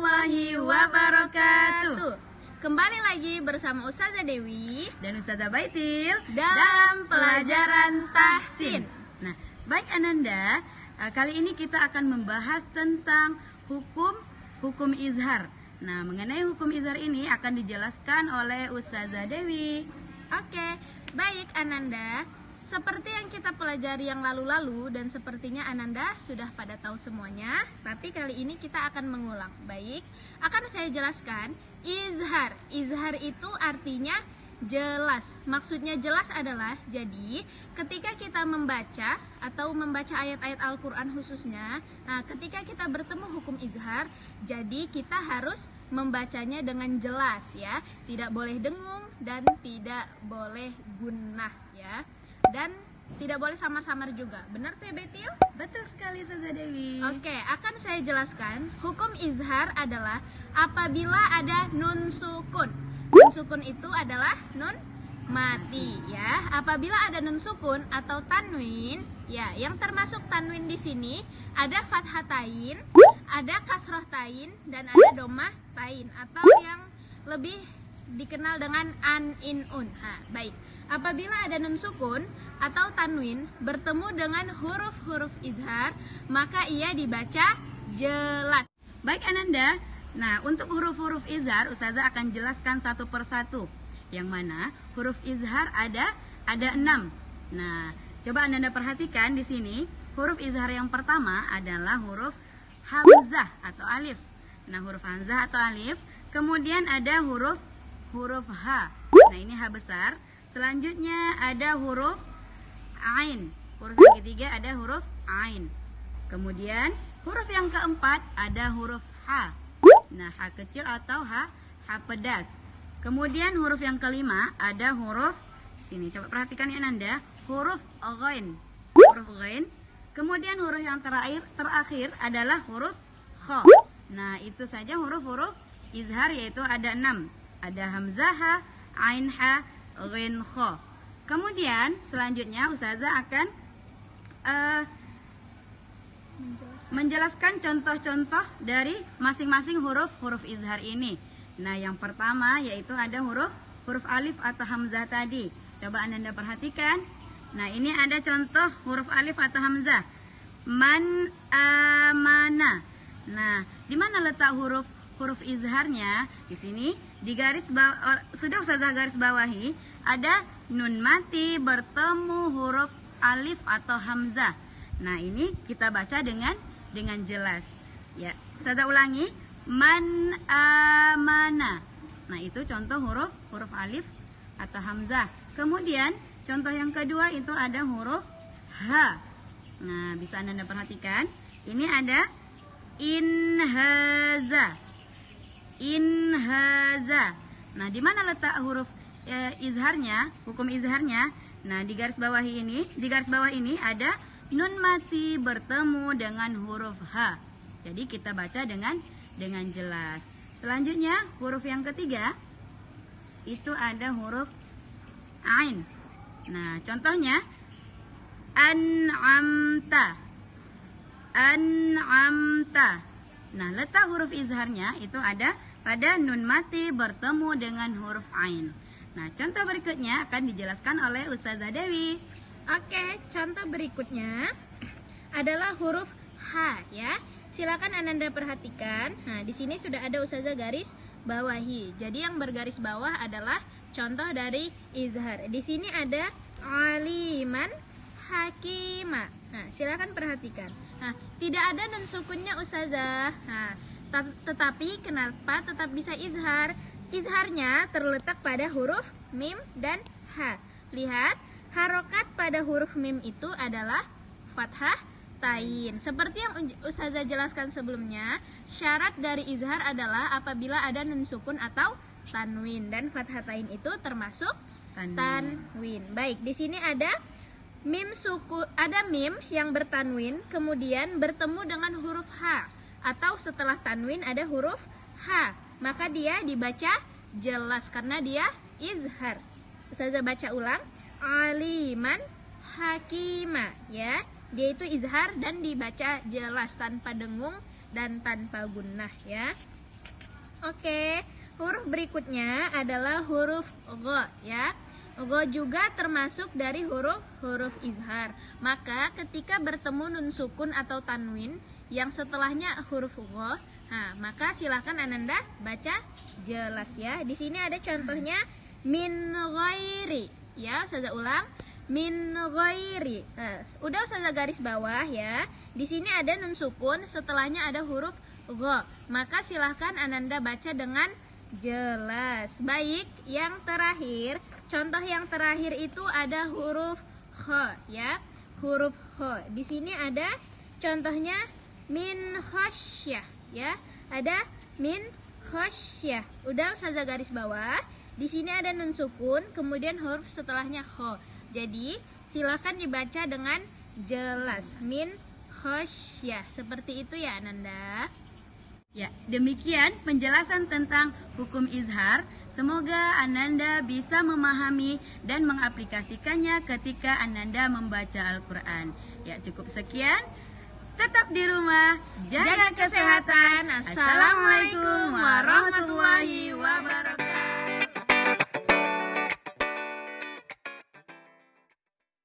warahmatullahi wabarakatuh. Kembali lagi bersama Ustazah Dewi dan Ustazah Baitil dalam pelajaran tahsin. Nah, baik Ananda, kali ini kita akan membahas tentang hukum izhar. Nah, mengenai hukum izhar ini akan dijelaskan oleh Ustazah Dewi. Oke, baik Ananda. Seperti yang kita pelajari yang lalu-lalu dan sepertinya Ananda sudah pada tahu semuanya, tapi kali ini kita akan mengulang. Baik, akan saya jelaskan izhar. Izhar itu artinya jelas. Maksudnya jelas adalah, jadi ketika kita membaca atau membaca ayat-ayat Al-Quran khususnya, nah ketika kita bertemu hukum izhar, jadi kita harus membacanya dengan jelas ya. Tidak boleh dengung dan tidak boleh gunnah ya. Dan tidak boleh samar-samar juga. Benar saya Betil? Betul sekali Ustazah Dewi. Oke, akan saya jelaskan. Hukum izhar adalah apabila ada nun sukun. Nun sukun itu adalah nun mati ya. Apabila ada nun sukun atau tanwin, ya, yang termasuk tanwin di sini ada fathatain, ada kasroh tain, dan ada domah tain atau yang lebih dikenal dengan an in un. Nah, baik. Apabila ada nun sukun atau tanwin bertemu dengan huruf-huruf izhar, maka ia dibaca jelas. Baik Ananda, nah untuk huruf-huruf izhar Ustazah akan jelaskan satu persatu. Yang mana huruf izhar ada 6. Nah, coba Ananda perhatikan di sini, huruf izhar yang pertama adalah huruf hamzah atau alif. Nah, huruf hamzah atau alif, kemudian ada huruf H. Nah, ini H besar. Selanjutnya ada huruf ain. Huruf yang ketiga ada huruf ain. Kemudian huruf yang keempat ada huruf H. Nah, H kecil atau H pedas. Kemudian huruf yang kelima ada huruf sini. Coba perhatikan ya Nanda, huruf ghain. Huruf ghain. Kemudian huruf yang terakhir adalah huruf kha. Nah, itu saja huruf-huruf izhar, yaitu ada 6. Ada hamzah ha, ain ha, ghain kha. Kemudian selanjutnya Ustazah akan menjelaskan contoh-contoh dari masing-masing huruf izhar ini. Nah, yang pertama yaitu ada huruf alif atau hamzah tadi. Coba Anda perhatikan. Nah, ini ada contoh huruf alif atau hamzah. Man amana. Nah, di mana letak huruf izharnya? Di sini di garis bawah, sudah Ustazah garis bawahi, ada nun mati bertemu huruf alif atau hamzah. Nah, ini kita baca dengan jelas. Ya, Ustazah ulangi, man amana. Nah, itu contoh huruf alif atau hamzah. Kemudian contoh yang kedua itu ada huruf H. Nah, bisa Anda perhatikan. Ini ada inhaza. Inhaza. Nah, di mana letak huruf izharnya, hukum izharnya? Nah, di garis bawah ini ada nun mati bertemu dengan huruf H. Jadi kita baca dengan jelas. Selanjutnya huruf yang ketiga itu ada huruf ain. Nah, contohnya an'amta. An'amta. Nah, letak huruf izharnya itu ada pada nun mati bertemu dengan huruf ain. Nah, contoh berikutnya akan dijelaskan oleh Ustazah Dewi. Oke, contoh berikutnya adalah huruf H ya. Silakan Ananda perhatikan. Nah, di sini sudah ada Ustazah garis bawahi. Jadi yang bergaris bawah adalah contoh dari izhar. Di sini ada aliman hakima. Nah, silakan perhatikan. Nah, tidak ada nun sukunnya Ustazah. Nah, tetapi kenapa tetap bisa izhar? Izharnya terletak pada huruf mim dan ha. Lihat, harokat pada huruf mim itu adalah fathah tain. Seperti yang Ustazah jelaskan sebelumnya, syarat dari izhar adalah apabila ada nun sukun atau tanwin, dan fathah tain itu termasuk tanwin. Baik, di sini ada mim yang bertanwin kemudian bertemu dengan huruf H, atau setelah tanwin ada huruf H, maka dia dibaca jelas karena dia izhar. Ustazah baca ulang, aliman hakima ya. Dia itu izhar dan dibaca jelas tanpa dengung dan tanpa gunnah ya. Oke, huruf berikutnya adalah huruf gha ya. Gha juga termasuk dari huruf izhar. Maka ketika bertemu nun sukun atau tanwin yang setelahnya huruf gha, maka silakan Ananda baca jelas ya. Di sini ada contohnya min ghairi. Ya, Ustazah ulang. Min ghairi. Udah Ustazah garis bawah ya. Di sini ada nun sukun, setelahnya ada huruf gha. Maka silahkan Ananda baca dengan jelas. Baik, yang terakhir, contoh yang terakhir itu ada huruf kha ya. Huruf kha. Di sini ada contohnya min khasyah ya. Ada min khasyah. Udah Ustazah garis bawah. Di sini ada nun sukun, kemudian huruf setelahnya kha. Jadi, silakan dibaca dengan jelas. Min khasyah. Seperti itu ya Ananda. Ya, demikian penjelasan tentang hukum izhar. Semoga Ananda bisa memahami dan mengaplikasikannya ketika Ananda membaca Al-Quran. Ya, cukup sekian. Tetap di rumah, jaga kesehatan. Assalamualaikum warahmatullahi wabarakatuh.